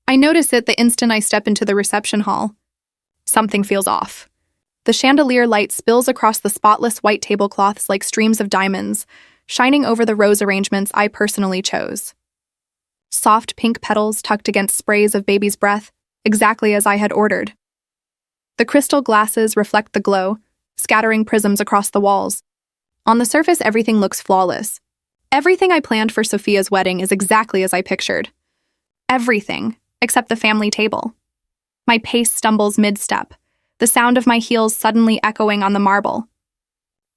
I notice it the instant I step into the reception hall. Something feels off. The chandelier light spills across the spotless white tablecloths like streams of diamonds, shining over the rose arrangements I personally chose. Soft pink petals tucked against sprays of baby's breath, exactly as I had ordered. The crystal glasses reflect the glow, scattering prisms across the walls. On the surface, everything looks flawless. Everything I planned for Sophia's wedding is exactly as I pictured. Everything, except the family table. My pace stumbles mid-step, the sound of my heels suddenly echoing on the marble.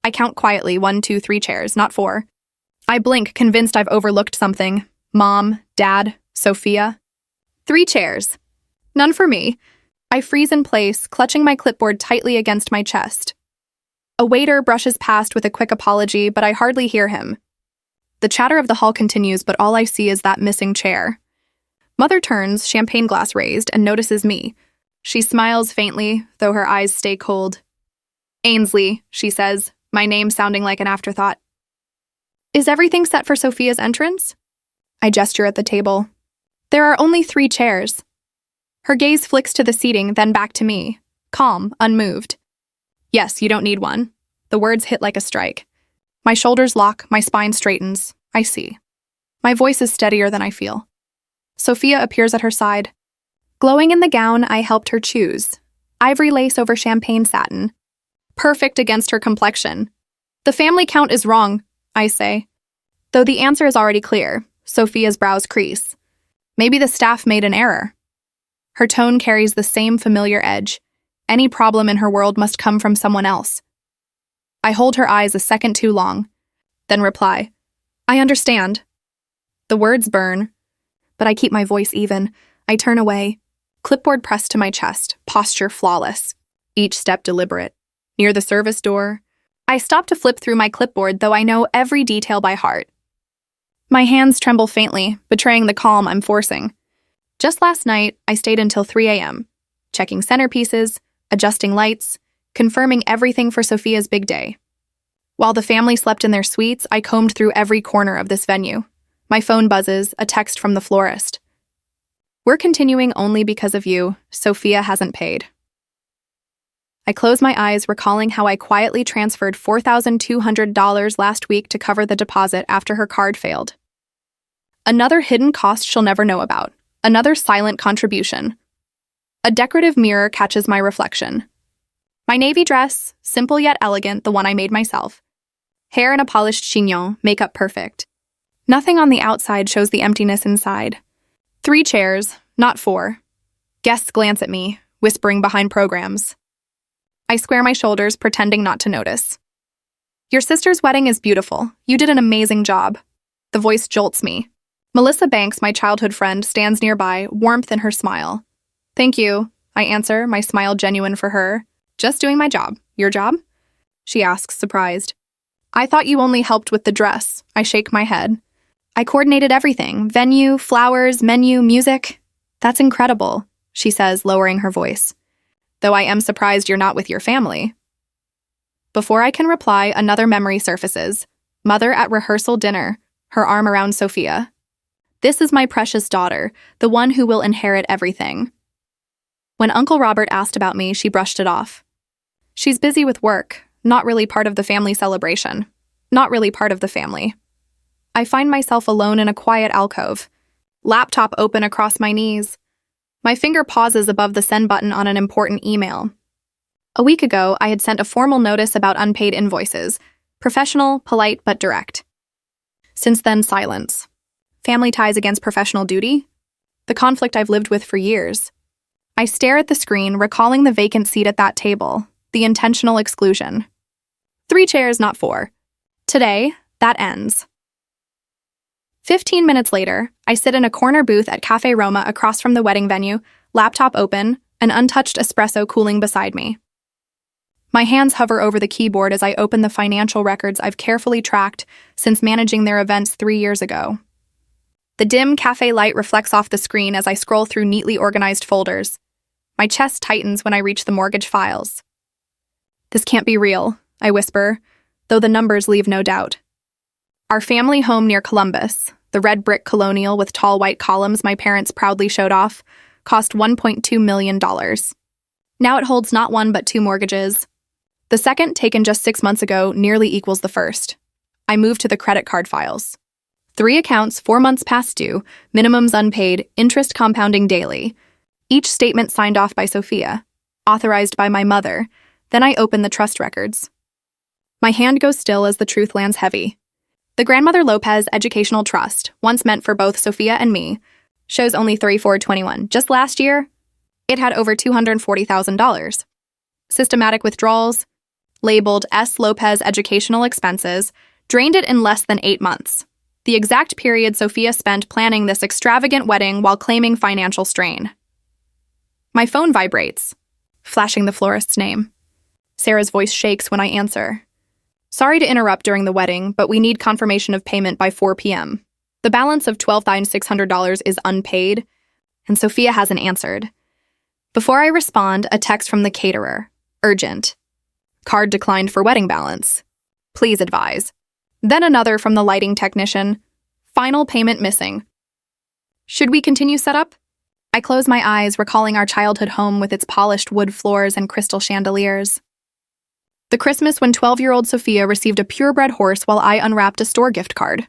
I count quietly, 1, 2, 3 chairs, not 4. I blink, convinced I've overlooked something. Mom, Dad, Sophia. 3 chairs. None for me. I freeze in place, clutching my clipboard tightly against my chest. A waiter brushes past with a quick apology, but I hardly hear him. The chatter of the hall continues, but all I see is that missing chair. Mother turns, champagne glass raised, and notices me. She smiles faintly, though her eyes stay cold. Ainsley, she says, my name sounding like an afterthought. Is everything set for Sophia's entrance? I gesture at the table. There are only 3 chairs. Her gaze flicks to the seating, then back to me, calm, unmoved. Yes, you don't need one. The words hit like a strike. My shoulders lock, my spine straightens. I see. My voice is steadier than I feel. Sophia appears at her side. Glowing in the gown I helped her choose. Ivory lace over champagne satin. Perfect against her complexion. The family count is wrong, I say. Though the answer is already clear, Sophia's brows crease. Maybe the staff made an error. Her tone carries the same familiar edge. Any problem in her world must come from someone else. I hold her eyes a second too long, then reply, I understand. The words burn, but I keep my voice even. I turn away, clipboard pressed to my chest, posture flawless, each step deliberate. Near the service door, I stop to flip through my clipboard, though I know every detail by heart. My hands tremble faintly, betraying the calm I'm forcing. Just last night, I stayed until 3 a.m., checking centerpieces, adjusting lights, confirming everything for Sophia's big day. While the family slept in their suites, I combed through every corner of this venue. My phone buzzes, a text from the florist. We're continuing only because of you. Sophia hasn't paid. I close my eyes, recalling how I quietly transferred $4,200 last week to cover the deposit after her card failed. Another hidden cost she'll never know about. Another silent contribution. A decorative mirror catches my reflection. My navy dress, simple yet elegant, the one I made myself. Hair in a polished chignon, makeup perfect. Nothing on the outside shows the emptiness inside. 3 chairs, not 4. Guests glance at me, whispering behind programs. I square my shoulders, pretending not to notice. Your sister's wedding is beautiful. You did an amazing job. The voice jolts me. Melissa Banks, my childhood friend, stands nearby, warmth in her smile. Thank you, I answer, my smile genuine for her. Just doing my job. Your job? She asks, surprised. I thought you only helped with the dress. I shake my head. I coordinated everything. Venue, flowers, menu, music. That's incredible, she says, lowering her voice. Though I am surprised you're not with your family. Before I can reply, another memory surfaces. Mother at rehearsal dinner, her arm around Sophia. This is my precious daughter, the one who will inherit everything. When Uncle Robert asked about me, she brushed it off. She's busy with work, not really part of the family celebration. Not really part of the family. I find myself alone in a quiet alcove. Laptop open across my knees. My finger pauses above the send button on an important email. A week ago, I had sent a formal notice about unpaid invoices. Professional, polite, but direct. Since then, silence. Family ties against professional duty? The conflict I've lived with for years. I stare at the screen, recalling the vacant seat at that table, the intentional exclusion. 3 chairs, not 4. Today, that ends. 15 minutes later, I sit in a corner booth at Cafe Roma across from the wedding venue, laptop open, an untouched espresso cooling beside me. My hands hover over the keyboard as I open the financial records I've carefully tracked since managing their events 3 years ago. The dim cafe light reflects off the screen as I scroll through neatly organized folders. My chest tightens when I reach the mortgage files. This can't be real, I whisper, though the numbers leave no doubt. Our family home near Columbus, The red brick colonial with tall white columns my parents proudly showed off cost $1.2 million. Now it holds not one but two mortgages. The second, taken just 6 months ago, nearly equals the first. I moved to the credit card files. 3 accounts, 4 months past due, minimums unpaid, interest compounding daily. Each statement signed off by Sophia, authorized by my mother. Then I open the trust records. My hand goes still as the truth lands heavy. The Grandmother Lopez Educational Trust, once meant for both Sophia and me, shows only 3421. Just last year, it had over $240,000. Systematic withdrawals, labeled S. Lopez Educational Expenses, drained it in less than 8 months. The exact period Sophia spent planning this extravagant wedding while claiming financial strain. My phone vibrates, flashing the florist's name. Sarah's voice shakes when I answer. Sorry to interrupt during the wedding, but we need confirmation of payment by 4 p.m. The balance of $12,600 is unpaid, and Sophia hasn't answered. Before I respond, a text from the caterer. Urgent. Card declined for wedding balance. Please advise. Then another from the lighting technician. Final payment missing. Should we continue setup? I close my eyes, recalling our childhood home with its polished wood floors and crystal chandeliers. The Christmas when 12-year-old Sophia received a purebred horse while I unwrapped a store gift card.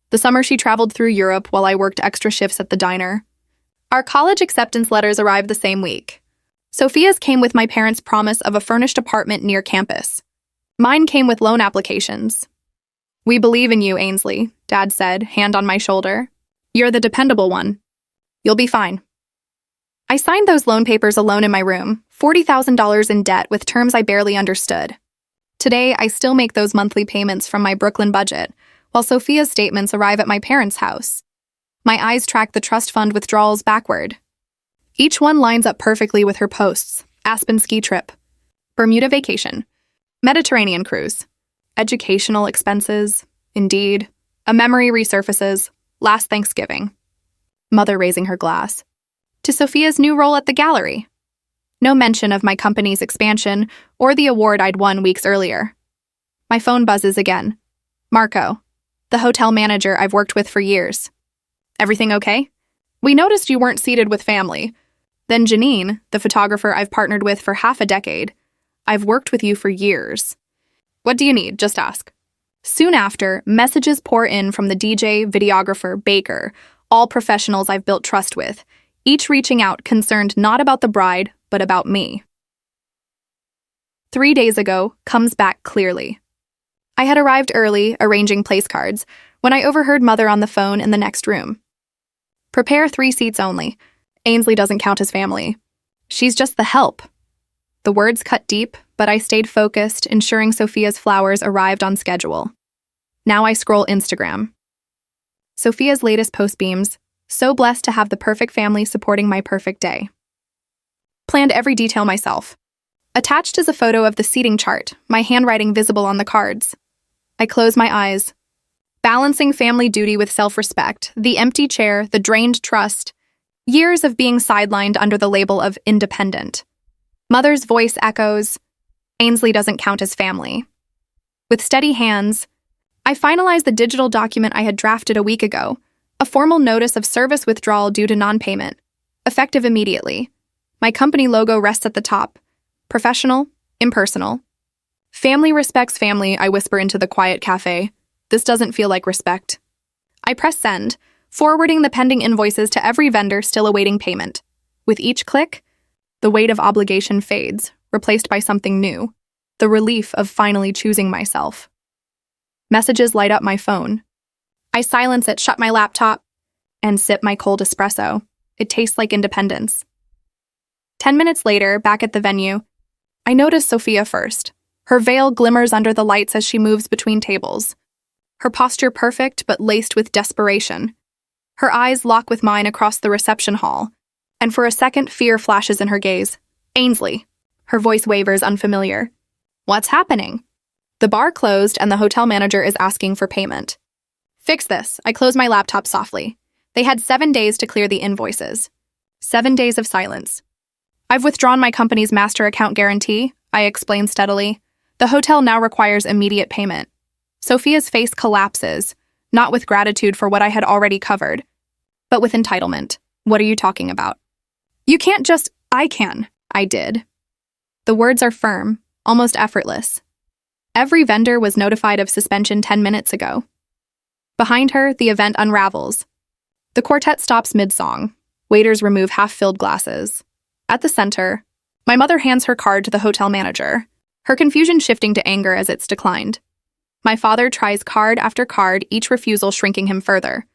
The summer she traveled through Europe while I worked extra shifts at the diner. Our college acceptance letters arrived the same week. Sophia's came with my parents' promise of a furnished apartment near campus. Mine came with loan applications. We believe in you, Ainsley, Dad said, hand on my shoulder. You're the dependable one. You'll be fine. I signed those loan papers alone in my room, $40,000 in debt with terms I barely understood. Today, I still make those monthly payments from my Brooklyn budget, while Sophia's statements arrive at my parents' house. My eyes track the trust fund withdrawals backward. Each one lines up perfectly with her posts. Aspen ski trip, Bermuda vacation, Mediterranean cruise, educational expenses, Indeed, a memory resurfaces, last Thanksgiving. Mother raising her glass. To Sophia's new role at the gallery. No mention of my company's expansion or the award I'd won weeks earlier. My phone buzzes again. Marco, the hotel manager I've worked with for years. Everything okay? We noticed you weren't seated with family. Then Janine, the photographer I've partnered with for half a decade. I've worked with you for years. What do you need? Just ask. Soon after, messages pour in from the DJ, videographer, baker, all professionals I've built trust with, each reaching out concerned not about the bride, but about me. 3 days ago comes back clearly. I had arrived early, arranging place cards, when I overheard Mother on the phone in the next room. Prepare 3 seats only. Ainsley doesn't count as family. She's just the help. The words cut deep, but I stayed focused, ensuring Sophia's flowers arrived on schedule. Now I scroll Instagram. Sophia's latest post beams, so blessed to have the perfect family supporting my perfect day. Planned every detail myself. Attached is a photo of the seating chart, my handwriting visible on the cards. I close my eyes. Balancing family duty with self-respect, the empty chair, the drained trust, years of being sidelined under the label of independent. Mother's voice echoes, Ainsley doesn't count as family. With steady hands, I finalized the digital document I had drafted a week ago, a formal notice of service withdrawal due to non-payment, effective immediately. My company logo rests at the top. Professional, impersonal. Family respects family, I whisper into the quiet cafe. This doesn't feel like respect. I press send, forwarding the pending invoices to every vendor still awaiting payment. With each click, the weight of obligation fades, replaced by something new, the relief of finally choosing myself. Messages light up my phone. I silence it, shut my laptop, and sip my cold espresso. It tastes like independence. 10 minutes later, back at the venue, I notice Sophia first. Her veil glimmers under the lights as she moves between tables. Her posture perfect, but laced with desperation. Her eyes lock with mine across the reception hall, and for a second, fear flashes in her gaze. Ainsley. Her voice wavers unfamiliar. What's happening? The bar closed, and the hotel manager is asking for payment. Fix this. I close my laptop softly. They had 7 days to clear the invoices. 7 days of silence. I've withdrawn my company's master account guarantee, I explain steadily. The hotel now requires immediate payment. Sophia's face collapses. not with gratitude for what I had already covered, but with entitlement. What are you talking about? You can't just, I can. I did. The words are firm, almost effortless. Every vendor was notified of suspension 10 minutes ago. Behind her, the event unravels. The quartet stops mid-song. Waiters remove half-filled glasses. At the center, my mother hands her card to the hotel manager, her confusion shifting to anger as it's declined. My father tries card after card, each refusal shrinking him further.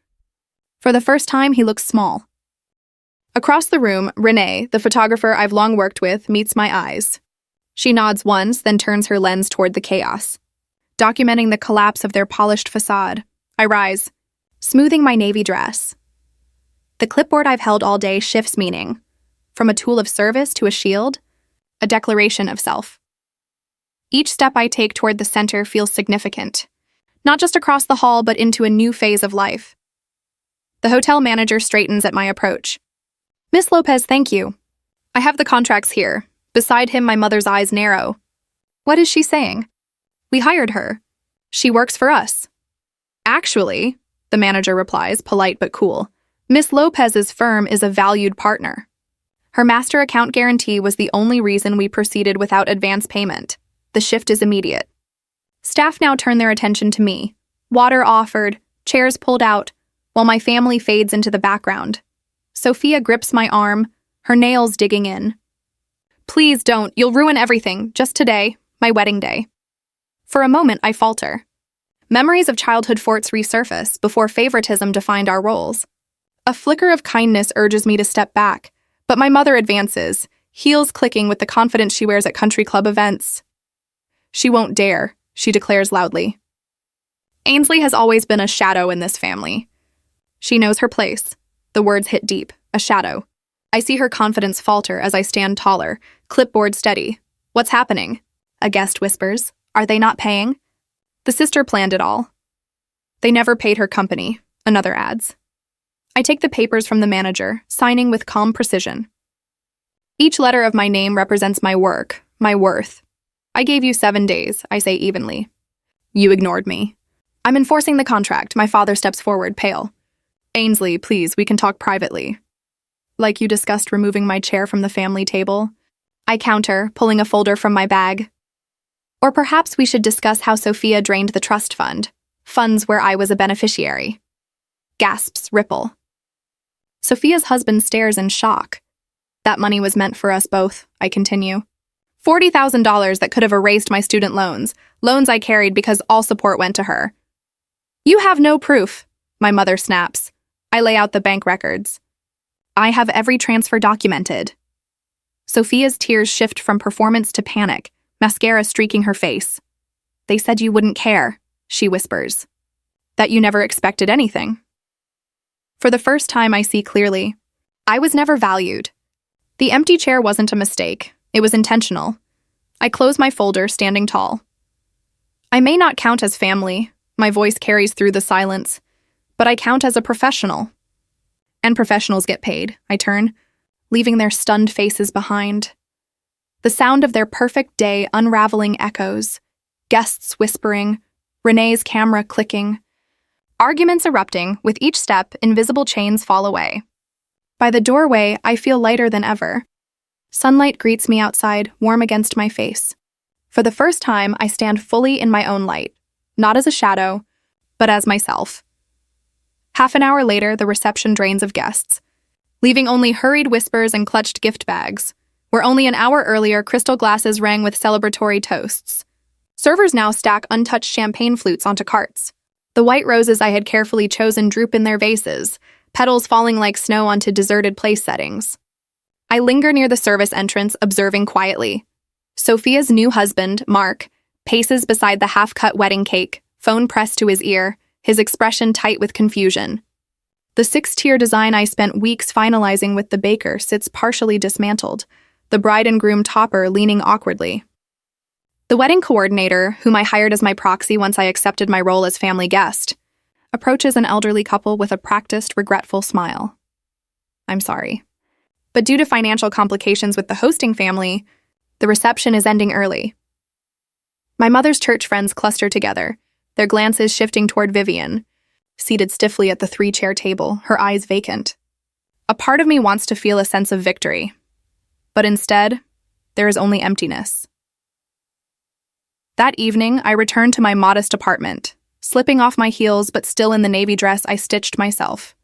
For the first time, he looks small. Across the room, Renee, the photographer I've long worked with, meets my eyes. She nods once, then turns her lens toward the chaos, documenting the collapse of their polished facade. I rise, smoothing my navy dress. The clipboard I've held all day shifts meaning, from a tool of service to a shield, a declaration of self. Each step I take toward the center feels significant, not just across the hall, but into a new phase of life. The hotel manager straightens at my approach. Miss Lopez, thank you. I have the contracts here. Beside him, my mother's eyes narrow. What is she saying? We hired her. She works for us. Actually, the manager replies, polite but cool, Miss Lopez's firm is a valued partner. Her master account guarantee was the only reason we proceeded without advance payment. The shift is immediate. Staff now turn their attention to me. Water offered, chairs pulled out, while my family fades into the background. Sophia grips my arm, her nails digging in. Please don't, you'll ruin everything, just today, my wedding day. For a moment, I falter. Memories of childhood forts resurface before favoritism defined our roles. A flicker of kindness urges me to step back, but my mother advances, heels clicking with the confidence she wears at country club events. She won't dare, she declares loudly. Ainsley has always been a shadow in this family. She knows her place. The words hit deep, a shadow. I see her confidence falter as I stand taller, clipboard steady. What's happening? A guest whispers. Are they not paying? The sister planned it all. They never paid her company, another adds. I take the papers from the manager, signing with calm precision. Each letter of my name represents my work, my worth. I gave you 7 days, I say evenly. You ignored me. I'm enforcing the contract. My father steps forward, pale. Ainsley, please, we can talk privately. Like you discussed removing my chair from the family table? I counter, pulling a folder from my bag. Or perhaps we should discuss how Sophia drained the trust fund, funds where I was a beneficiary. Gasps ripple. Sophia's husband stares in shock. That money was meant for us both, I continue. $40,000 that could have erased my student loans I carried because all support went to her. You have no proof, my mother snaps. I lay out the bank records. I have every transfer documented. Sophia's tears shift from performance to panic, mascara streaking her face. They said you wouldn't care, she whispers. That you never expected anything. For the first time, I see clearly. I was never valued. The empty chair wasn't a mistake. It was intentional. I close my folder, standing tall. I may not count as family. My voice carries through the silence. But I count as a professional. And professionals get paid, I turn, leaving their stunned faces behind. The sound of their perfect day unraveling echoes, guests whispering, Renee's camera clicking. Arguments erupting, with each step, invisible chains fall away. By the doorway, I feel lighter than ever. Sunlight greets me outside, warm against my face. For the first time, I stand fully in my own light, not as a shadow, but as myself. Half an hour later, the reception drains of guests, leaving only hurried whispers and clutched gift bags, where only an hour earlier crystal glasses rang with celebratory toasts. Servers now stack untouched champagne flutes onto carts. The white roses I had carefully chosen droop in their vases, petals falling like snow onto deserted place settings. I linger near the service entrance, observing quietly. Sophia's new husband, Mark, paces beside the half-cut wedding cake, phone pressed to his ear, his expression tight with confusion. The 6-tier design I spent weeks finalizing with the baker sits partially dismantled, the bride and groom topper leaning awkwardly. The wedding coordinator, whom I hired as my proxy once I accepted my role as family guest, approaches an elderly couple with a practiced, regretful smile. I'm sorry. But due to financial complications with the hosting family, the reception is ending early. My mother's church friends cluster together, their glances shifting toward Vivian, seated stiffly at the three-chair table, her eyes vacant. A part of me wants to feel a sense of victory, but instead, there is only emptiness. That evening, I returned to my modest apartment, slipping off my heels but still in the navy dress I stitched myself.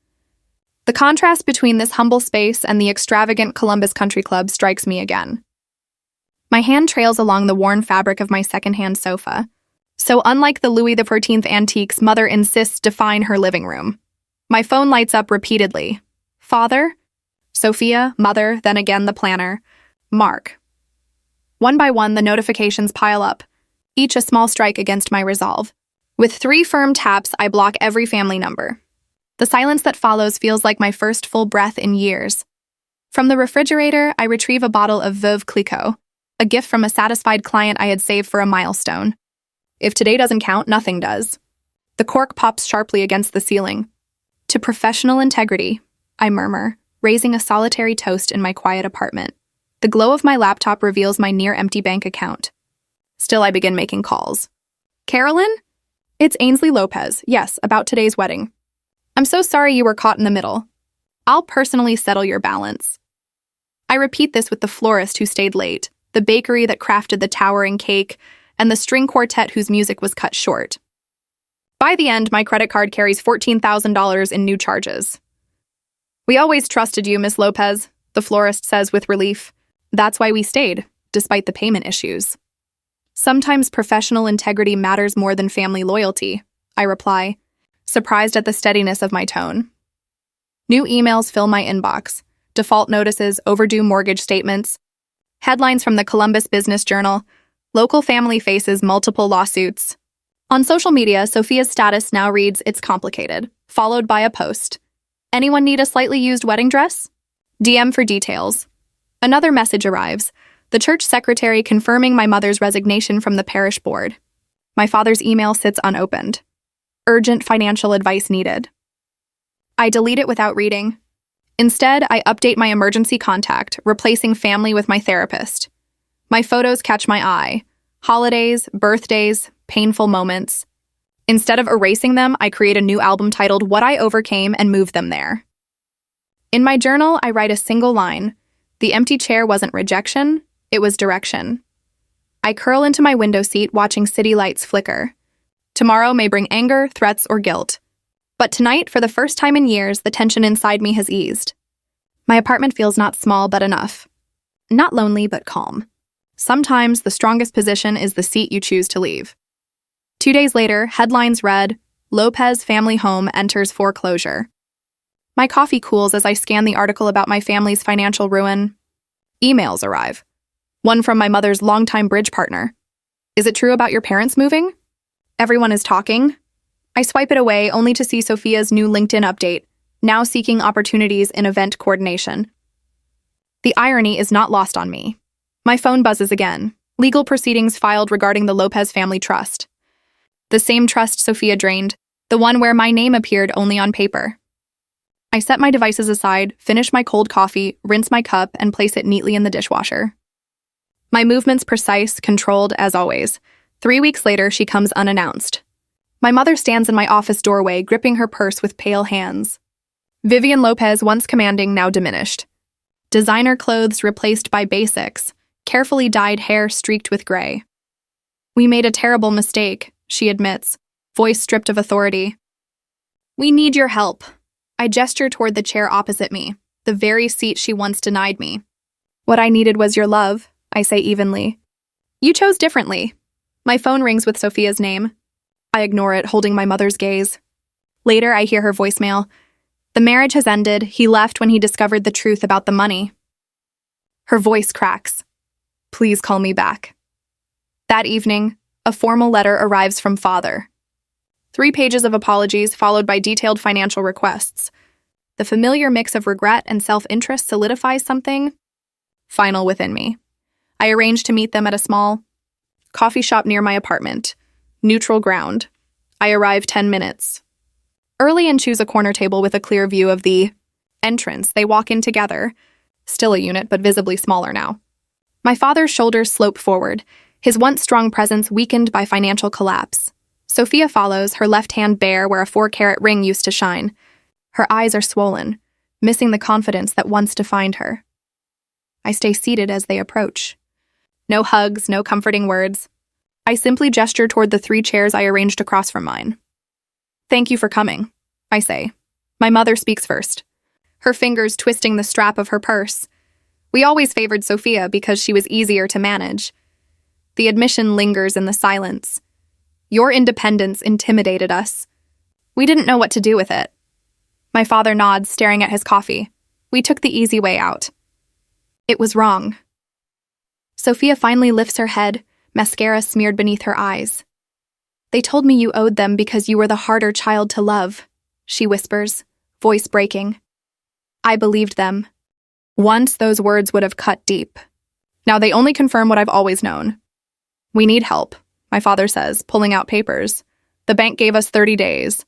The contrast between this humble space and the extravagant Columbus Country Club strikes me again. My hand trails along the worn fabric of my secondhand sofa. So unlike the Louis XIV antiques Mother insists define her living room. My phone lights up repeatedly. Father? Sophia, Mother, then again the planner. Mark. One by one, the notifications pile up, each a small strike against my resolve. With 3 firm taps, I block every family number. The silence that follows feels like my first full breath in years. From the refrigerator, I retrieve a bottle of Veuve Clicquot, a gift from a satisfied client I had saved for a milestone. If today doesn't count, nothing does. The cork pops sharply against the ceiling. To professional integrity, I murmur, raising a solitary toast in my quiet apartment. The glow of my laptop reveals my near-empty bank account. Still, I begin making calls. Carolyn? It's Ainsley Lopez. Yes, about today's wedding. I'm so sorry you were caught in the middle. I'll personally settle your balance. I repeat this with the florist who stayed late, the bakery that crafted the towering cake, and the string quartet whose music was cut short. By the end, my credit card carries $14,000 in new charges. We always trusted you, Miss Lopez, the florist says with relief. That's why we stayed, despite the payment issues. Sometimes professional integrity matters more than family loyalty, I reply, surprised at the steadiness of my tone. New emails fill my inbox, default notices, overdue mortgage statements, headlines from the Columbus Business Journal, local family faces multiple lawsuits. On social media, Sophia's status now reads, "It's complicated," followed by a post. Anyone need a slightly used wedding dress? DM for details. Another message arrives, the church secretary confirming my mother's resignation from the parish board. My father's email sits unopened. Urgent financial advice needed. I delete it without reading. Instead, I update my emergency contact, replacing family with my therapist. My photos catch my eye. Holidays, birthdays, painful moments. Instead of erasing them, I create a new album titled What I Overcame and move them there. In my journal, I write a single line. The empty chair wasn't rejection, it was direction. I curl into my window seat watching city lights flicker. Tomorrow may bring anger, threats, or guilt. But tonight, for the first time in years, the tension inside me has eased. My apartment feels not small but enough. Not lonely but calm. Sometimes the strongest position is the seat you choose to leave. 2 days later, headlines read, Lopez family home enters foreclosure. My coffee cools as I scan the article about my family's financial ruin. Emails arrive. One from my mother's longtime bridge partner. Is it true about your parents moving? Everyone is talking. I swipe it away only to see Sophia's new LinkedIn update, now seeking opportunities in event coordination. The irony is not lost on me. My phone buzzes again. Legal proceedings filed regarding the Lopez family trust. The same trust Sophia drained, the one where my name appeared only on paper. I set my devices aside, finish my cold coffee, rinse my cup, and place it neatly in the dishwasher. My movements precise, controlled, as always. 3 weeks later, she comes unannounced. My mother stands in my office doorway, gripping her purse with pale hands. Vivian Lopez, once commanding, now diminished. Designer clothes replaced by basics, carefully dyed hair streaked with gray. We made a terrible mistake, she admits, voice stripped of authority. We need your help. I gesture toward the chair opposite me, the very seat she once denied me. What I needed was your love, I say evenly. You chose differently. My phone rings with Sophia's name. I ignore it, holding my mother's gaze. Later, I hear her voicemail. The marriage has ended. He left when he discovered the truth about the money. Her voice cracks. Please call me back. That evening, a formal letter arrives from father. 3 pages of apologies followed by detailed financial requests. The familiar mix of regret and self-interest solidifies something final within me. I arrange to meet them at a small coffee shop near my apartment. Neutral ground. I arrive 10 minutes. Early and choose a corner table with a clear view of the entrance. They walk in together. Still a unit, but visibly smaller now. My father's shoulders slope forward, his once strong presence weakened by financial collapse. Sophia follows, her left hand bare where a 4-carat ring used to shine. Her eyes are swollen, missing the confidence that once defined her. I stay seated as they approach. No hugs, no comforting words. I simply gesture toward the 3 chairs I arranged across from mine. "Thank you for coming," I say. My mother speaks first, her fingers twisting the strap of her purse. We always favored Sophia because she was easier to manage. The admission lingers in the silence. Your independence intimidated us. We didn't know what to do with it. My father nods, staring at his coffee. We took the easy way out. It was wrong. Sophia finally lifts her head, mascara smeared beneath her eyes. "They told me you owed them because you were the harder child to love," she whispers, voice breaking. I believed them. Once those words would have cut deep. Now they only confirm what I've always known. "We need help," my father says, pulling out papers. "The bank gave us 30 days.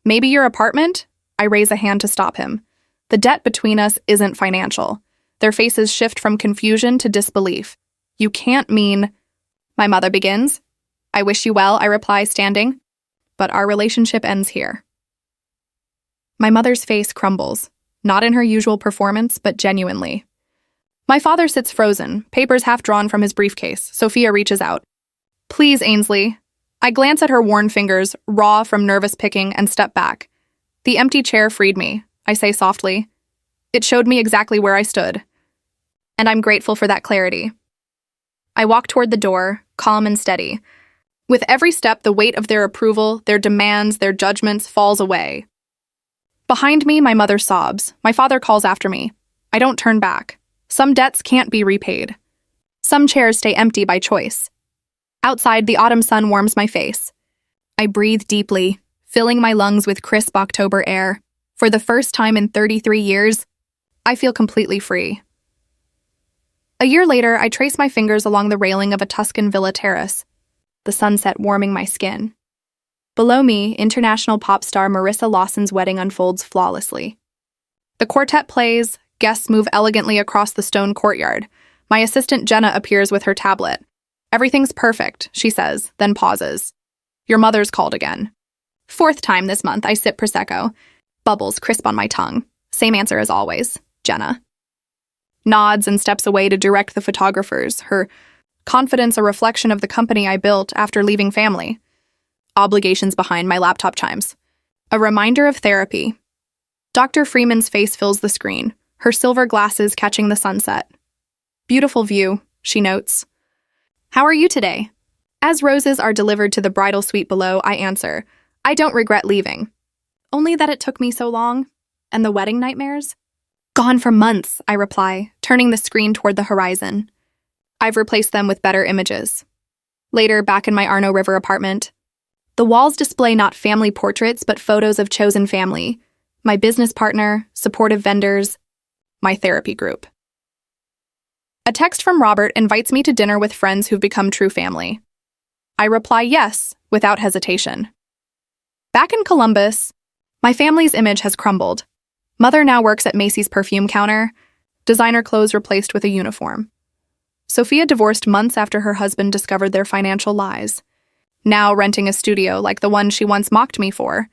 Maybe your apartment?" I raise a hand to stop him. The debt between us isn't financial. Their faces shift from confusion to disbelief. "You can't mean—" My mother begins. "I wish you well," I reply, standing. "But our relationship ends here." My mother's face crumbles, not in her usual performance, but genuinely. My father sits frozen, papers half drawn from his briefcase. Sophia reaches out. "Please, Ainsley." I glance at her worn fingers, raw from nervous picking, and step back. "The empty chair freed me," I say softly. "It showed me exactly where I stood. And I'm grateful for that clarity." I walk toward the door, calm and steady. With every step, the weight of their approval, their demands, their judgments falls away. Behind me, my mother sobs. My father calls after me. I don't turn back. Some debts can't be repaid. Some chairs stay empty by choice. Outside, the autumn sun warms my face. I breathe deeply, filling my lungs with crisp October air. For the first time in 33 years, I feel completely free. A year later, I trace my fingers along the railing of a Tuscan villa terrace, the sunset warming my skin. Below me, international pop star Marissa Lawson's wedding unfolds flawlessly. The quartet plays, guests move elegantly across the stone courtyard. My assistant Jenna appears with her tablet. "Everything's perfect," she says, then pauses. "Your mother's called again." 4th time this month, I sip Prosecco. Bubbles crisp on my tongue. Same answer as always, Jenna. Nods and steps away to direct the photographers, her confidence a reflection of the company I built after leaving family. Obligations behind, my laptop chimes. A reminder of therapy. Dr. Freeman's face fills the screen, her silver glasses catching the sunset. "Beautiful view," she notes. "How are you today?" As roses are delivered to the bridal suite below, I answer, "I don't regret leaving. Only that it took me so long. And the wedding nightmares?" "Gone for months," I reply, turning the screen toward the horizon. I've replaced them with better images. Later, back in my Arno River apartment, the walls display not family portraits, but photos of chosen family, my business partner, supportive vendors, my therapy group. A text from Robert invites me to dinner with friends who've become true family. I reply yes, without hesitation. Back in Columbus, my family's image has crumbled. Mother now works at Macy's perfume counter, designer clothes replaced with a uniform. Sophia divorced months after her husband discovered their financial lies, now renting a studio like the one she once mocked me for.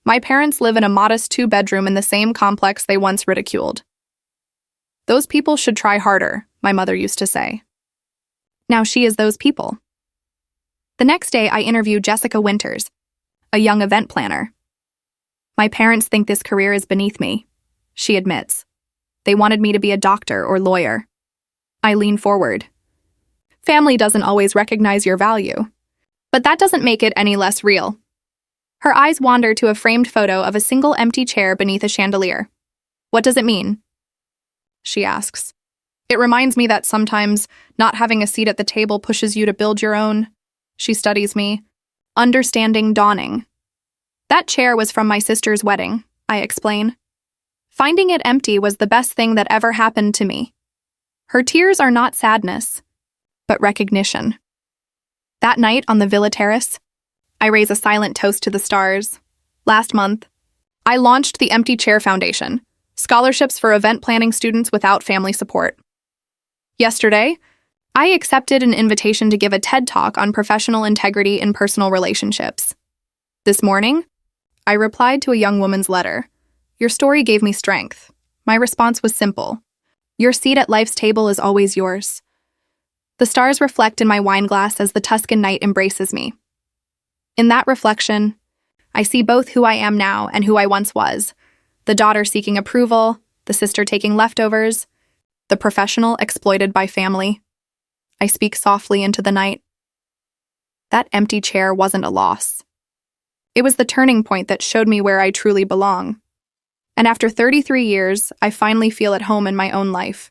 My parents live in a modest 2-bedroom in the same complex they once ridiculed. "Those people should try harder," my mother used to say. Now she is those people. The next day, I interview Jessica Winters, a young event planner. "My parents think this career is beneath me," she admits. "They wanted me to be a doctor or lawyer." I lean forward. "Family doesn't always recognize your value. But that doesn't make it any less real." Her eyes wander to a framed photo of a single empty chair beneath a chandelier. "What does it mean?" she asks. "It reminds me that sometimes not having a seat at the table pushes you to build your own." She studies me. Understanding dawning. "That chair was from my sister's wedding," I explain. "Finding it empty was the best thing that ever happened to me." Her tears are not sadness, but recognition. That night on the villa terrace, I raise a silent toast to the stars. Last month, I launched the Empty Chair Foundation, scholarships for event planning students without family support. Yesterday, I accepted an invitation to give a TED Talk on professional integrity in personal relationships. This morning, I replied to a young woman's letter. Your story gave me strength. My response was simple. Your seat at life's table is always yours. The stars reflect in my wine glass as the Tuscan night embraces me. In that reflection, I see both who I am now and who I once was. The daughter seeking approval, the sister taking leftovers, the professional exploited by family. I speak softly into the night. That empty chair wasn't a loss. It was the turning point that showed me where I truly belong. And after 33 years, I finally feel at home in my own life.